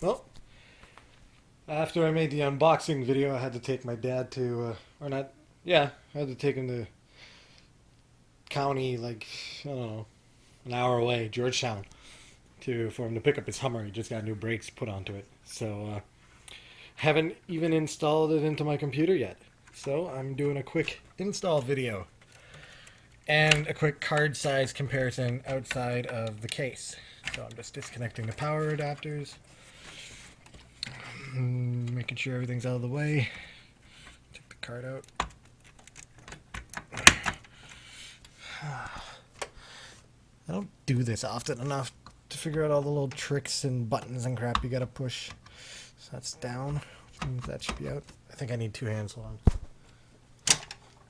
Well, after I made the unboxing video, I had to take my dad to, or not, yeah, I had to take him to county, like, I don't know, an hour away, Georgetown, for him to pick up his Hummer. He just got new brakes put onto it. So, haven't even installed it into my computer yet. So, I'm doing a quick install video and a quick card size comparison outside of the case. So, I'm just disconnecting the power adapters. Making sure everything's out of the way. Take the card out. I don't do this often enough to figure out all the little tricks and buttons and crap you gotta push. So that's down. That should be out. I think I need two hands. Hold on.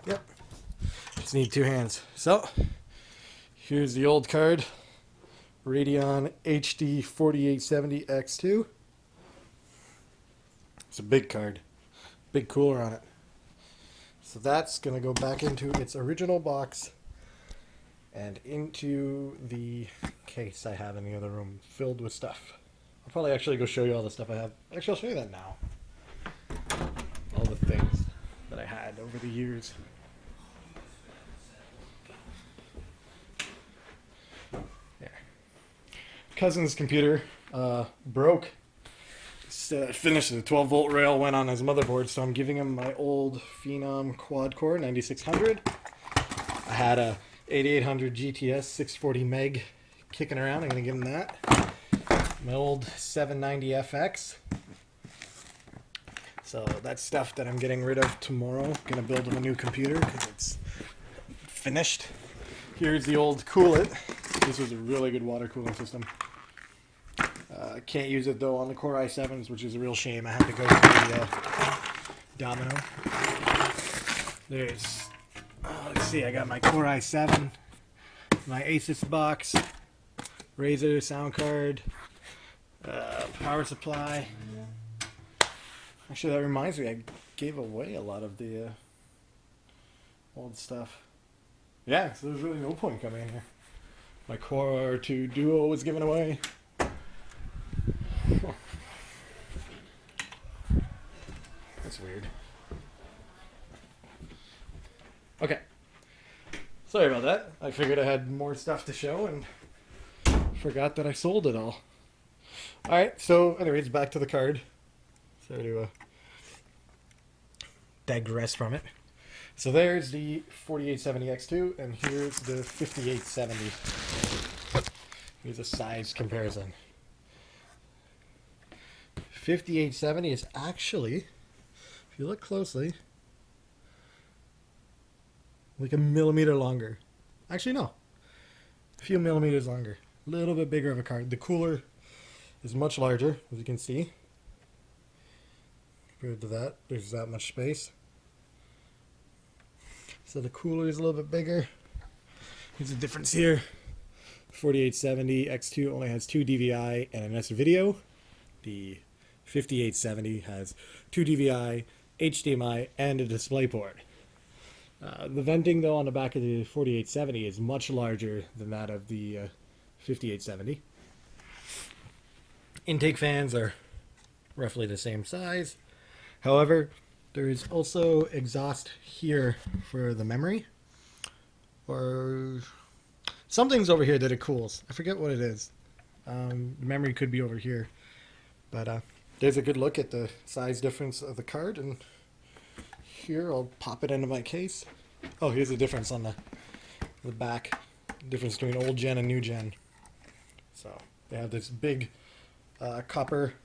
Yep. Just need two hands. So, here's the old card. Radeon HD 4870X2. It's a big card. Big cooler on it. So that's going to go back into its original box and into the case I have in the other room filled with stuff. I'll probably actually go show you all the stuff I have. Actually, I'll show you that now. All the things that I had over the years. There. Cousin's computer broke. Finished the 12-volt rail, went on his motherboard, so I'm giving him my old Phenom quad-core 9600. I had a 8800 GTS 640 meg kicking around. I'm going to give him that. My old 790 FX. So that's stuff that I'm getting rid of tomorrow. Going to build him a new computer because it's finished. Here's the old coolant. This was a really good water cooling system. I can't use it though on the Core i7s, which is a real shame. I had to go to the Domino. There's, let's see, I got my Core i7, my Asus box, Razer sound card, power supply. Actually, that reminds me, I gave away a lot of the old stuff. Yeah, so there's really no point coming in here. My Core 2 Duo was given away. That's weird. Okay. Sorry about that. I figured I had more stuff to show and forgot that I sold it all. Alright, so anyways, back to the card. Sorry to digress from it. So there's the 4870X2 and here's the 5870. Here's a size comparison. 5870 is actually, if you look closely, like a millimeter longer. Actually, no. A few millimeters longer. A little bit bigger of a card. The cooler is much larger, as you can see. Compared to that, there's that much space. So the cooler is a little bit bigger. Here's the difference here. 4870 X2 only has 2 DVI and an S video. The 5870 has 2 DVI, HDMI, and a DisplayPort. The venting, though, on the back of the 4870 is much larger than that of the 5870. Intake fans are roughly the same size. However, there is also exhaust here for the memory. Or something's over here that it cools. I forget what it is. The memory could be over here. But there's a good look at the size difference of the card, and here I'll pop it into my case. Oh, here's the difference on the back. Difference between old gen and new gen. So they have this big copper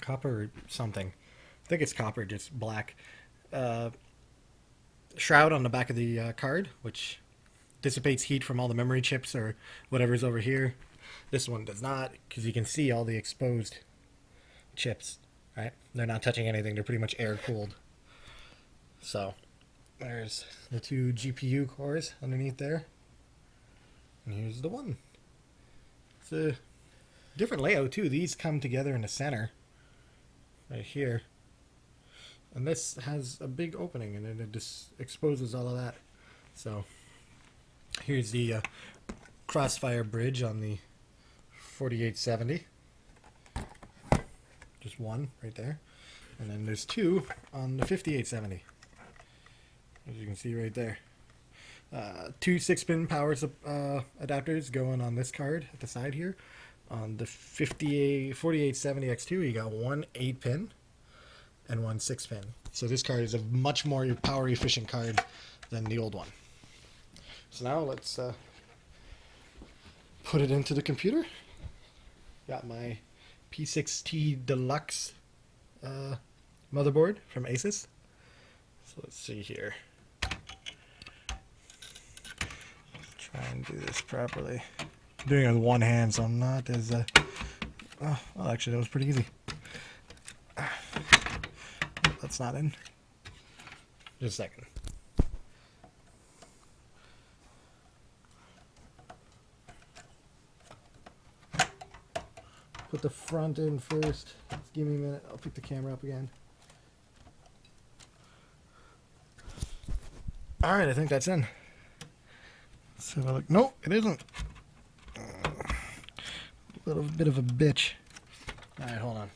or something. I think it's copper, just black. Shroud on the back of the card, which dissipates heat from all the memory chips or whatever's over here. This one does not, because you can see all the exposed chips, right? They're not touching anything. They're pretty much air cooled. So there's the 2 GPU cores underneath there. And here's the one. It's a different layout too. These come together in the center right here. And this has a big opening and it just exposes all of that. So here's the crossfire bridge on the 4870. just one right there. And then there's two on the 5870. As you can see right there. Two 6-pin power adapters going on this card at the side here. On the 4870 X2, you got one 8-pin and one 6-pin. So this card is a much more power efficient card than the old one. So now let's put it into the computer. Got my P6T Deluxe motherboard from Asus. So let's see here. Try and do this properly. I'm doing it with one hand, so I'm not as oh, well, actually that was pretty easy. That's not in. Just a second. Put the front in first. Just give me a minute. I'll pick the camera up again. Alright, I think that's in. Let's have a look. Nope, it isn't. A little bit of a bitch. Alright, hold on.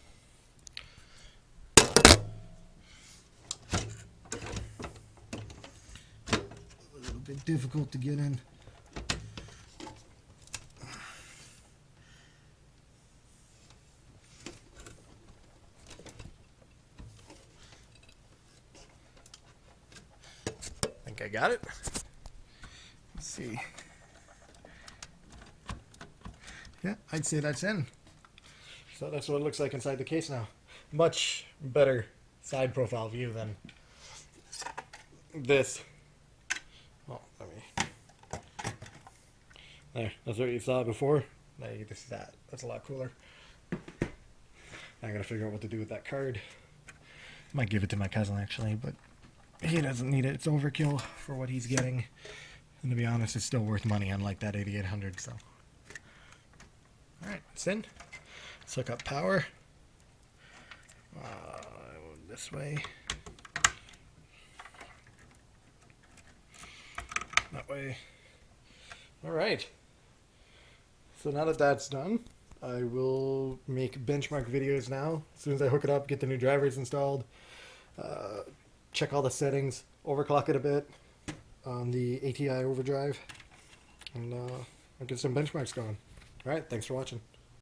A little bit difficult to get in. I got it. Let's see. Yeah, I'd say that's in. So that's what it looks like inside the case now. Much better side profile view than this. Oh, let me. There, that's what you saw before. Now you get to see that. That's a lot cooler. I gotta figure out what to do with that card. Might give it to my cousin actually, but he doesn't need it. It's overkill for what he's getting. And to be honest, it's still worth money, unlike that 8800. So, alright, it's in. Let's hook up power. This way. That way. Alright. So now that that's done, I will make benchmark videos now. As soon as I hook it up, get the new drivers installed. Check all the settings, overclock it a bit on the ATI overdrive, and I'll get some benchmarks going. Alright, thanks for watching.